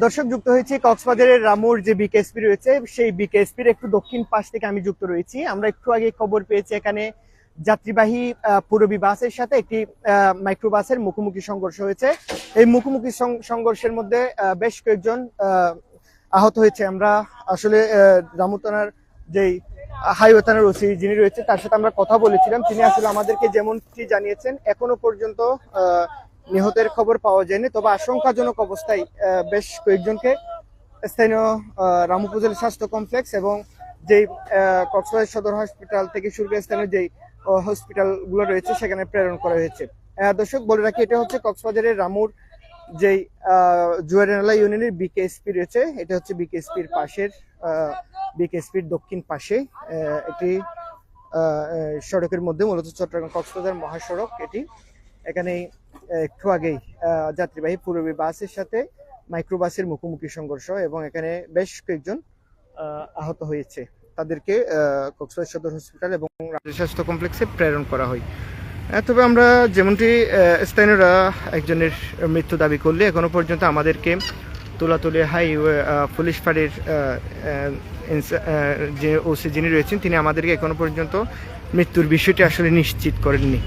দর্শক, যুক্ত হয়েছি কক্সবাজারের রামুর যে বিকেএসপি রয়েছে সেই বিকেএসপির একটু দক্ষিণ পাশ থেকে আমি যুক্ত রয়েছি। আমরা একটু আগে খবর পেয়েছি এখানে যাত্রীবাহী পূরবী বাসের সাথে একটি মাইক্রোবাসের মুখোমুখি সংঘর্ষ হয়েছে। এই মুখোমুখি সংঘর্ষের মধ্যে বেশ কয়েকজন আহত হয়েছে। আমরা আসলে রামু থানার যেই হাইওয়ে থানার ওসি যিনি রয়েছে তার সাথে আমরা কথা বলেছিলাম। তিনি আসলে আমাদেরকে যেমনটি জানিয়েছেন এখনো পর্যন্ত নিহতের খবর পাওয়া যায়নি, তবে আশঙ্কাজনক অবস্থায় বেশ কয়েকজনকে স্থানীয় রামু উপজেলা স্বাস্থ্য কমপ্লেক্স এবং যেই কক্সবাজার সদর হসপিটাল থেকে শুরু করে স্থানীয় যেই হসপিটাল গুলো রয়েছে সেখানে প্রেরণ করা হয়েছে। দর্শক, বলে রাখি এটা হচ্ছে কক্সবাজারের রামুর যেই জুয়ারেনালা ইউনিয়নের বিকেএসপি রয়েছে। এটা হচ্ছে বিকেএসপির পাশের বিকেএসপির দক্ষিণ পাশে একটি সড়কের মধ্যে, মূলত চট্টগ্রাম কক্সবাজার মহাসড়ক এটি। এখানে একটু আগেই যাত্রীবাহী পূরবী বাসের সাথে মাইক্রোবাসের মুখোমুখি সংঘর্ষ এবং এখানে বেশ কয়েকজন আহত হয়েছে। তাদেরকে কক্সবাজার সদর হসপিটাল এবং স্বাস্থ্য কমপ্লেক্সে প্রেরণ করা হয়। তবে আমরা যেমনটি স্থানীয়রা একজনের মৃত্যু দাবি করলে এখনো পর্যন্ত আমাদেরকে তুলাতুলি হাইওয়ে পুলিশ ফাঁড়ির যে ওসি যিনি রয়েছেন তিনি আমাদেরকে এখনো পর্যন্ত মৃত্যুর বিষয়টি আসলে নিশ্চিত করেননি।